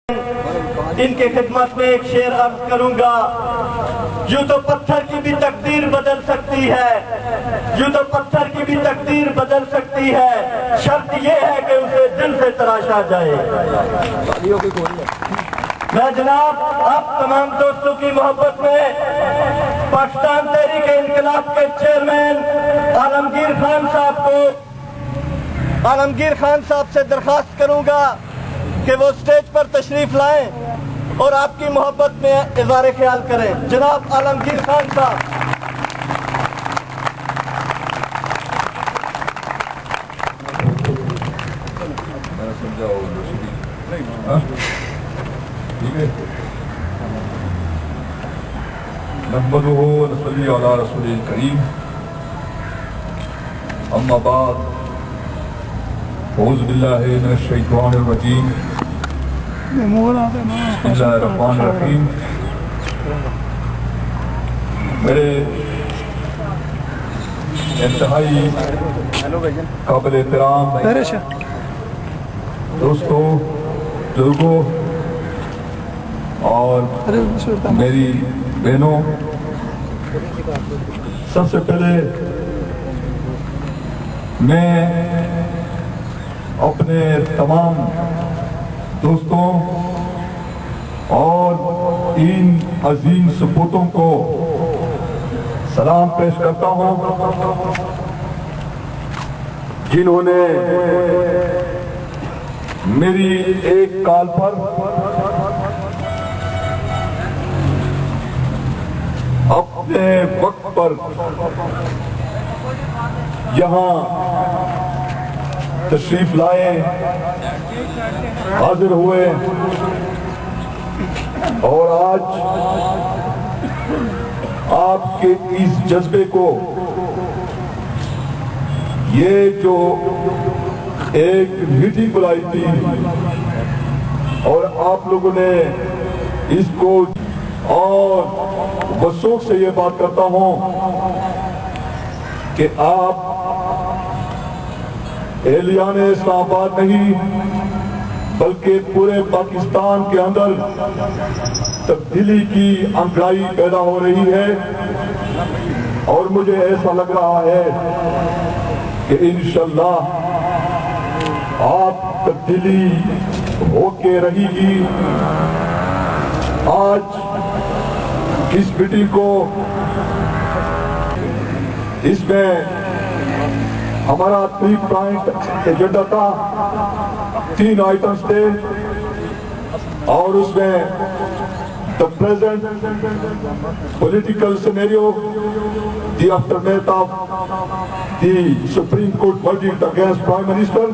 ان کے خدمت میں ایک شعر عرض کروں گا۔ یوں تو پتھر کی بھی تقدیر بدل سکتی ہے، یوں تو پتھر کی بھی تقدیر بدل سکتی ہے، شرط یہ ہے کہ اسے دل سے تراشا جائے۔ میں جناب آپ تمام دوستوں کی محبت میں پاکستان تحریک انقلاب کے چیئرمین عالمگیر خان صاحب سے درخواست کروں گا کہ وہ اسٹیج پر تشریف لائیں اور آپ کی محبت میں اظہار خیال کریں۔ جناب عالمگیر خان صاحب۔ نحمدہ و نصلی علی رسول کریم، اما بعد، اعوذ باللہ من الشیطان الرجیم، بسم اللہ الرحمن الرحیم۔ میرے انتہائی قابل احترام دوستوں، بزرگوں اور میری بہنوں، سب سے پہلے میں اپنے تمام دوستوں اور ان عظیم سپوتوں کو سلام پیش کرتا ہوں جنہوں نے میری ایک کال پر اپنے وقت پر یہاں تشریف لائے، حاضر ہوئے، اور آج آپ کے اس جذبے کو، یہ جو ایک میٹنگ بلائی تھی اور آپ لوگوں نے اس کو، اور بسوخ سے یہ بات کرتا ہوں کہ آپ اہلیان اسلام آباد نہیں بلکہ پورے پاکستان کے اندر تبدیلی کی انگڑائی پیدا ہو رہی ہے، اور مجھے ایسا لگ رہا ہے کہ انشاءاللہ آپ تبدیلی ہو کے رہی گی۔ آج اس میٹنگ کو، اس میں ہمارا 3 پوائنٹ ایجنڈا تھا، 3 آئٹمز تھے، اور اس میں the present political scenario, the aftermath of the Supreme Court verdict against Prime Minister,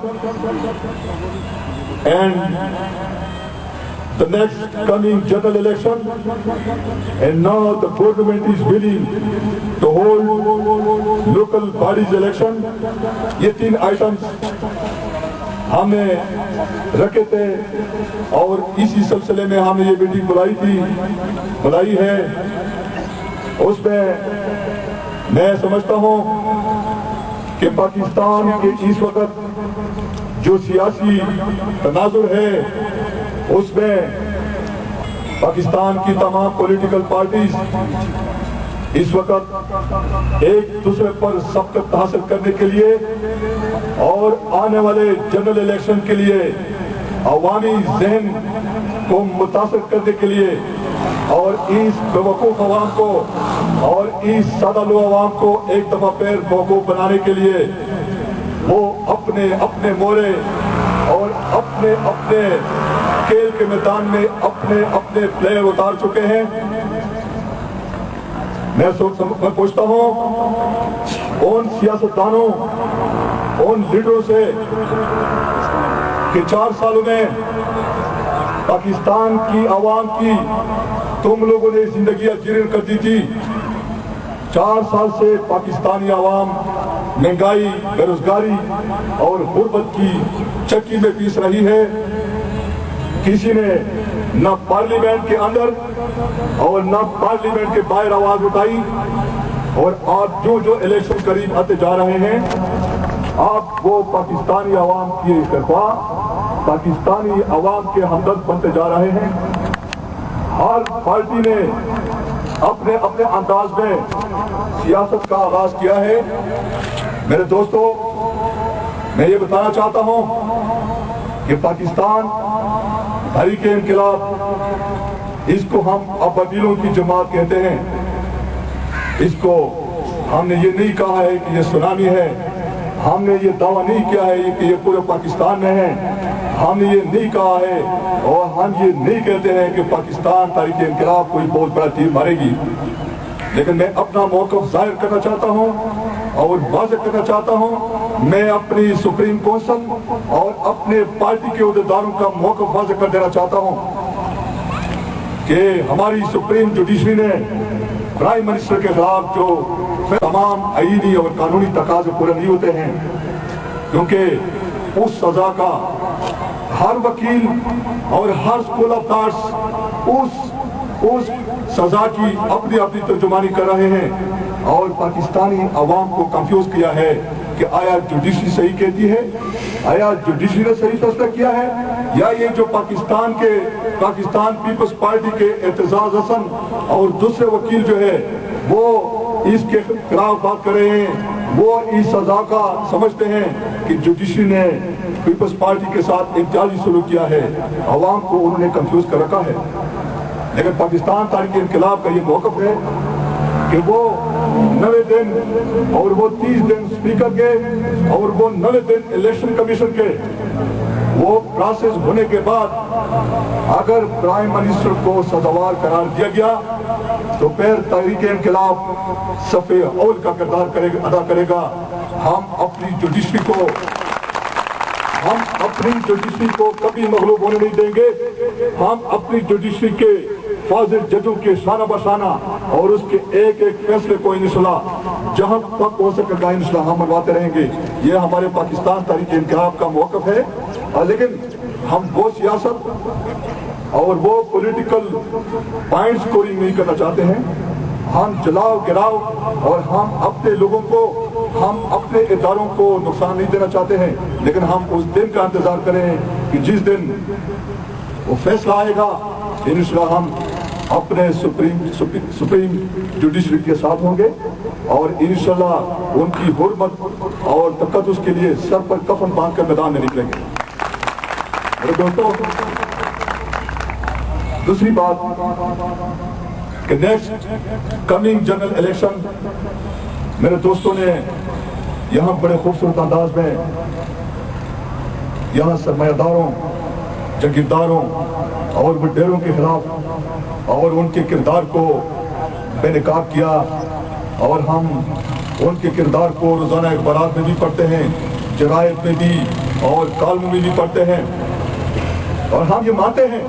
and the next coming general election, and now the government is willing to hold local bodies election. یہ 3 items ہمیں رکھے تھے، اور اسی سلسلے میں ہم نے یہ میٹنگ بلائی ہے۔ اس میں میں سمجھتا ہوں کہ پاکستان کے اس وقت جو سیاسی تناظر ہے، اس میں پاکستان کی تمام پولیٹیکل پارٹیز اس وقت ایک دوسرے پر سبقت حاصل کرنے کے لیے اور آنے والے جنرل الیکشن کے لیے عوامی ذہن کو متاثر کرنے کے لیے، اور اس بیوقوف عوام کو اور اس سادہ لو عوام کو ایک دفعہ پھر موقوف بنانے کے لیے وہ اپنے اپنے مورے اور اپنے اپنے کھیل کے میدان میں اپنے اپنے پلیئر اتار چکے ہیں۔ میں پوچھتا ہوں ان سیاستدانوں، ان لیڈروں سے کہ 4 سالوں میں پاکستان کی عوام کی تم لوگوں نے زندگیاں جیرن کر دی تھی۔ 4 سال سے پاکستانی عوام مہنگائی، بے روزگاری اور غربت کی چکی میں پیس رہی ہے۔ کسی نے نہ پارلیمنٹ کے اندر اور نہ پارلیمنٹ کے باہر آواز اٹھائی، اور آج جو الیکشن قریب آتے جا رہے ہیں، آپ وہ پاکستانی عوام کی طرف پاکستانی عوام کے ہمدرد بنتے جا رہے ہیں. ہر پارٹی نے اپنے اپنے انداز میں سیاست کا آغاز کیا ہے. میرے دوستو، میں یہ بتانا چاہتا ہوں کہ پاکستان تحریک انقلاب، اس کو ہم ابدیلوں کی جماعت کہتے ہیں. اس کو ہم نے یہ نہیں کہا ہے کہ یہ سونامی ہے، ہم نے یہ دعویٰ نہیں کیا ہے کہ یہ پورے پاکستان میں ہے، ہم نے یہ نہیں کہا ہے اور ہم یہ نہیں کہتے ہیں کہ پاکستان تحریک انقلاب کوئی بہت بڑا تیر مارے گی. لیکن میں اپنا موقف ظاہر کرنا چاہتا ہوں اور واضح کرنا چاہتا ہوں. میں اپنی سپریم کونسل اور اپنے پارٹی کے عہدیداروں کا موقف واضح کر دینا چاہتا ہوں کہ ہماری سپریم جوڈیشری نے پرائم منسٹر کے خلاف جو تمام آئینی اور قانونی تقاضے پورے نہیں ہوتے ہیں، کیونکہ اس سزا کا ہر وکیل اور ہر اسکول آف تھاٹس اس سزا کی اپنی اپنی ترجمانی کر رہے ہیں اور پاکستانی عوام کو کنفیوز کیا ہے کہ آیا جوڈیشری صحیح کہتی ہے، آیا جوڈیشری نے صحیح فیصلہ کیا ہے، یا یہ جو پاکستان پیپلز پارٹی کے اعتزاز حسن اور دوسرے وکیل جو ہے وہ اس کے خلاف بات کر رہے ہیں، وہ اس سزا کا سمجھتے ہیں کہ جوڈیشری نے پیپلز پارٹی کے ساتھ امتیازی سلوک کیا ہے. عوام کو انہوں نے کنفیوز کر رکھا ہے. لیکن پاکستان تحریک انقلاب کا یہ موقف ہے کہ وہ 90 دن اور وہ 30 دن اسپیکر کے اور وہ 90 دن الیکشن کمیشن کے وہ پروسیس ہونے کے بعد اگر پرائم منسٹر کو سزاوار قرار دیا گیا تو پھر تحریک انقلاب صف اول کا کردار ادا کرے گا. ہم اپنی جوڈیشری کو کبھی مغلوب ہونے نہیں دیں گے. ہم اپنی جوڈیشری کے فاضل ججوں کے شانہ بشانہ اور اس کے ایک ایک فیصلے کو انشاءاللہ جہاں تک ہو سکے گا انشاءاللہ ہم منواتے رہیں گے. یہ ہمارے پاکستان تحریک انقلاب کا موقف ہے. لیکن ہم وہ سیاست اور وہ پولیٹیکل پوائنٹ سکورنگ نہیں کرنا چاہتے ہیں. ہم جلاؤ گراؤ اور ہم اپنے لوگوں کو، ہم اپنے اداروں کو نقصان نہیں دینا چاہتے ہیں. لیکن ہم اس دن کا انتظار کریں کہ جس دن وہ فیصلہ آئے گا انشاءاللہ ہم اپنے سپریم جوڈیشری کے ساتھ ہوں گے اور انشاءاللہ ان کی حرمت اور تقدس کے لیے سر پر کفن باندھ کر میدان میں نکلیں گے. میرے دوستوں، دوسری بات کہ نیکسٹ کمنگ جنرل الیکشن، میرے دوستوں نے یہاں بڑے خوبصورت انداز میں یہاں سرمایہ داروں، جاگیرداروں اور وڈیروں کے خلاف اور ان کے کردار کو بے نقاب کیا اور ہم ان کے کردار کو روزانہ اخبارات میں بھی پڑھتے ہیں، جرائد میں بھی اور کالموں میں بھی پڑھتے ہیں. اور ہم یہ مانتے ہیں،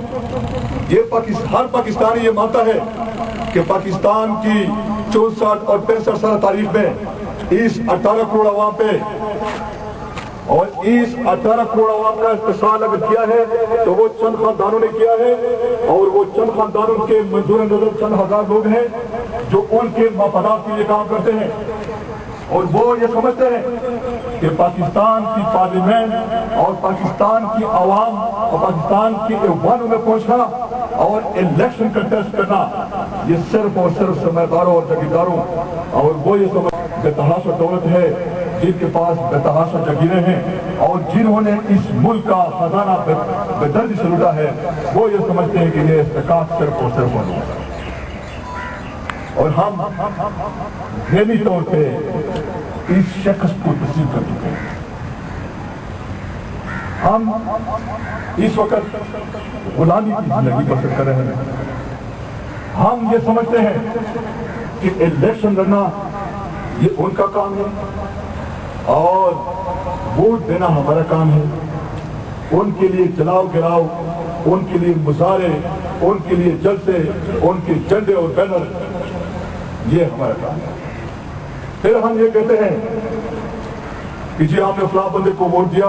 ہر پاکستانی یہ مانتا ہے کہ پاکستان کی 64 اور 65 سال تاریخ میں اس 18 کروڑ عوام پہ اور اس 18 کروڑ عوام کا استحصال اگر کیا ہے تو وہ چند خاندانوں نے کیا ہے اور وہ چند خاندانوں کے منظور نظر چند ہزار لوگ ہیں جو ان کے مفادات کے لیے کام کرتے ہیں. اور وہ یہ سمجھتے ہیں کہ پاکستان کی پارلیمنٹ اور پاکستان کی عوام اور پاکستان کی ایوانوں میں پہنچنا اور الیکشن کنٹیسٹ کرنا یہ صرف اور صرف سرمایہ اور جاگیرداروں اور وہ یہ سمجھ بے تحاشا دولت ہے جن کے پاس بے تحاشا جاگیریں ہیں اور جنہوں نے اس ملک کا خزانہ بے دردی سے لوٹا ہے، وہ یہ سمجھتے ہیں کہ یہ استحقاق صرف اور صرف ہونا ہے. اور ہم ذہنی طور پہ اس شخص کو تسلیم کر چکے ہیں. ہم اس وقت غلامی کی زندگی بسر کر رہے ہیں. ہم یہ سمجھتے ہیں کہ الیکشن لڑنا یہ ان کا کام ہے اور ووٹ دینا ہمارا کام ہے. ان کے لیے جلاؤ گراؤ، ان کے لیے مظاہرے، ان کے لیے جلسے، ان کے جھنڈے اور بینر، یہ ہمارا کام ہے. پھر ہم یہ کہتے ہیں کہ جی ہم نے فلاں بندے کو ووٹ دیا،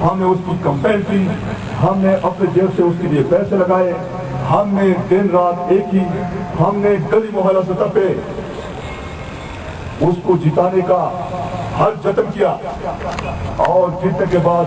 ہم نے اس کی کمپین کی، ہم نے اپنے جیب سے اس کے لیے پیسے لگائے، ہم نے دن رات ایک ہی، ہم نے گلی محلہ سطح پہ اس کو جتانے کا ہر جتن کیا اور جیتنے کے بعد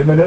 MLA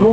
2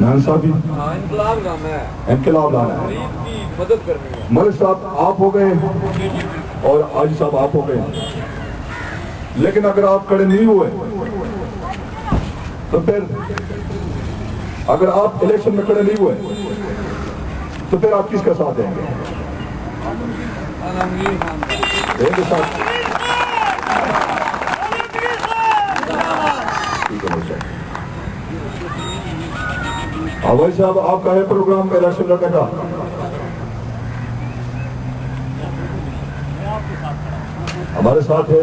ناانصافی انقلاب لانا ہے، انقلاب لانا ہے. غریب کی مدد کرنی ہے. ملک صاحب آپ ہو گئے اور آج صاحب آپ ہو گئے، لیکن اگر آپ کھڑے نہیں ہوئے تو پھر اگر آپ الیکشن میں کھڑے نہیں ہوئے تو پھر آپ کس کا ساتھ دیں گے؟ دیں گے ساتھ؟ بھائی صاحب آپ کا ہے پروگرام الیکشن لڑنے کا؟ ہمارے ساتھ ہے.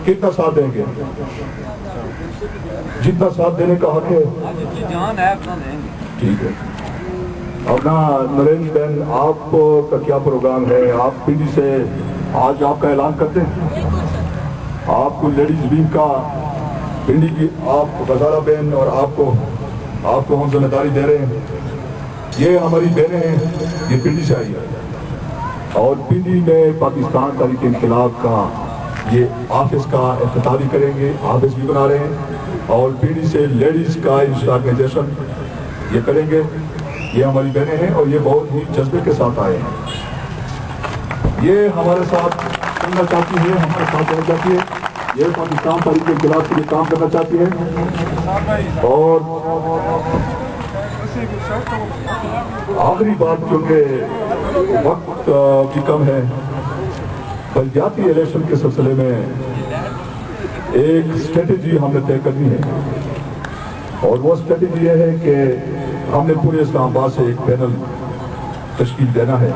کتنا ساتھ دیں گے؟ جتنا ساتھ دینے کا حق ہے. جان ہے اپنا دیں گے. ٹھیک ہے. اپنا نرین بہن آپ کا کیا پروگرام ہے؟ آپ پنڈی سے آج آپ کا اعلان کرتے ہیں. آپ کو لیڈیز ونگ کا پنڈی کی آپ غزالہ بہن اور آپ کو ہم ذمہ داری دے رہے ہیں. یہ ہماری بہنیں ہیں، یہ پنڈی سے آئی ہے اور پنڈی میں پاکستان تحریک انقلاب کا یہ آفس کا افتتاح کریں گے. آفس بھی بنا رہے ہیں اور پنڈی سے لیڈیز کا آرگنائزیشن یہ کریں گے. یہ ہماری بہنیں ہیں اور یہ بہت ہی جذبے کے ساتھ آئے ہیں. یہ ہمارے ساتھ چلنا چاہتی ہے، ہمارے ساتھ رہنا چاہتی ہے. یہ پاکستان تحریک انقلاب کے لیے کام کرنا چاہتی ہے. اور آخری بات، کیونکہ وقت بھی کم ہے، بلدیاتی الیکشن کے سلسلے میں ایک اسٹریٹجی ہم نے طے کرنی ہے اور وہ اسٹریٹجی یہ ہے کہ ہم نے پورے اسلام آباد سے ایک پینل تشکیل دینا ہے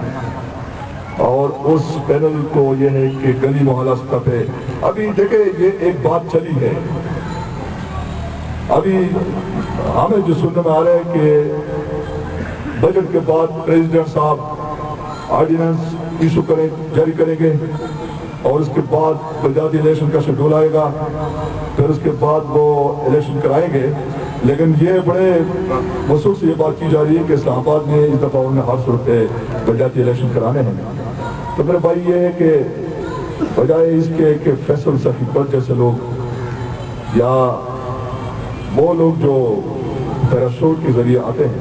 اور اس پینل کو یہ ہے کہ گلی محلہ سطح پہ ابھی دیکھیں یہ ایک بات چلی ہے. ابھی ہمیں جو سننے میں آ رہا ہے کہ بجٹ کے بعد پریزیڈنٹ صاحب آرڈیننس ایشو جاری کریں گے اور اس کے بعد بلدیاتی الیکشن کا شیڈول آئے گا، پھر اس کے بعد وہ الیکشن کرائیں گے. لیکن یہ بڑے وصول سے یہ بات کی جا رہی ہے کہ اسلام آباد میں اس دفعہ انہوں نے ہر صورت پہ بلدیاتی الیکشن کرانے ہیں. تو میرے بھائی یہ ہے کہ بجائے اس کے کہ فیصل صفی پر جیسے لوگ یا وہ لوگ جو پیراشوٹ کے ذریعے آتے ہیں،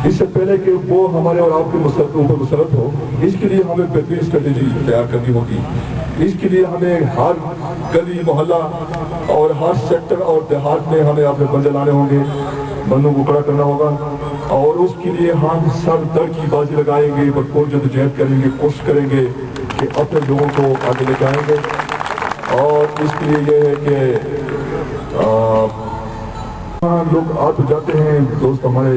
اس سے پہلے کہ وہ ہمارے اور آپ کے اوپر مسلط ہو، اس کے لیے ہمیں بہترین اسٹریٹجی تیار کرنی ہوگی. اس کے لیے ہمیں ہر گلی محلہ اور ہر سیکٹر اور دیہات میں ہمیں اپنے بندے لانے ہوں گے، بندوں کو کھڑا کرنا ہوگا اور اس کے لیے ہم سر در کی بازی لگائیں گے، بھرپور جدوجہد کریں گے، کوشش کریں گے کہ اپنے لوگوں کو آگے لے کے آئیں گے. اور اس کے لیے یہ ہے کہ لوگ آ تو جاتے ہیں دوست ہمارے،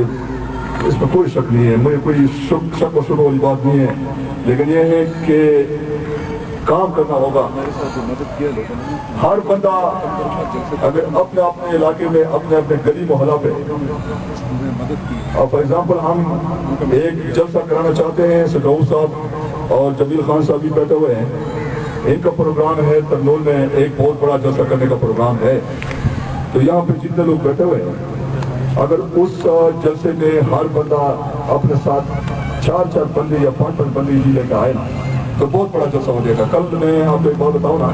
اس میں کوئی شک نہیں ہے، مجھے کوئی شک و شبہ والی بات نہیں ہے، لیکن یہ ہے کہ کام کرنا ہوگا. ہر بندہ اگر اپنے اپنے علاقے میں اپنے گلی محلہ پہ فار ایگزامپل ہم ایک جلسہ کرانا چاہتے ہیں. سداؤ صاحب اور جمیل خان صاحب بھی بیٹھے ہوئے ہیں، ان کا پروگرام ہے ترنول میں ایک بہت بڑا جلسہ کرنے کا پروگرام ہے. تو یہاں پہ جتنے لوگ بیٹھے ہوئے ہیں، اگر اس جلسے میں ہر بندہ اپنے ساتھ 4 بندے یا 5 بندے ہی لے کے آئے نا تو بہت بڑا جلسہ ہو جائے گا. کل میں آپ کو ایک بات بتاؤں نا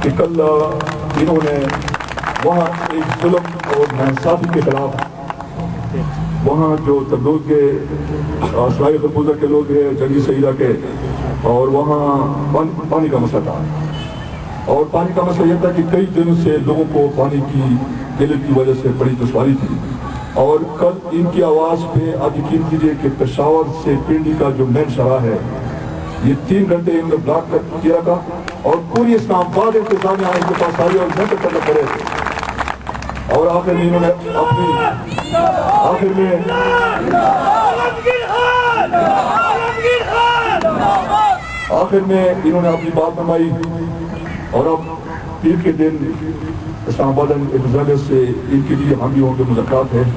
کہ کل انہوں نے وہاں ایک ظلم اور ناانصافی کے خلاف وہاں جو تندور کے سرائی خربوزہ کے لوگ ہیں، جنگی سعیدہ کے، اور وہاں پانی کا مسئلہ تھا. اور پانی کا مسئلہ یہ تھا کہ کئی دنوں سے لوگوں کو پانی کی قلت کی وجہ سے بڑی دشواری تھی. اور کل ان کی آواز پہ آپ یقین کیجیے کہ پشاور سے پنڈی کا جو مین شاہراہ ہے یہ 3 گھنٹے انہوں نے بلاک کیا تھا اور پوری اسلام آباد انتظامیہ ان کے پاس آئی اور محنت کرنا پڑے. اور آخر میں انہوں نے اپنی بات فرمائی. اور اب پیر کے دن اسلام آباد انتظامیہ سے ان کے لیے ہم بھی ہوں گے مذاکرات ہیں.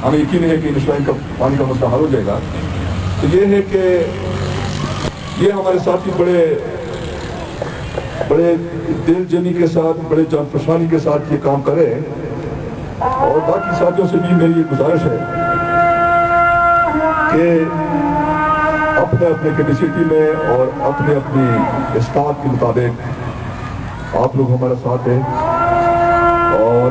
ہمیں یقین ہے کہ انشاءاللہ کا پانی کا مسئلہ حل ہو جائے گا. تو یہ ہے کہ یہ ہمارے ساتھی بڑے دل جنی کے ساتھ، بڑے جان فشانی کے ساتھ یہ کام کرے. اور باقی ساتھیوں سے بھی میری یہ گزارش ہے کہ اپنے کیپیسٹی میں اور اپنی استعداد کے مطابق آپ لوگ ہمارا ساتھ ہیں اور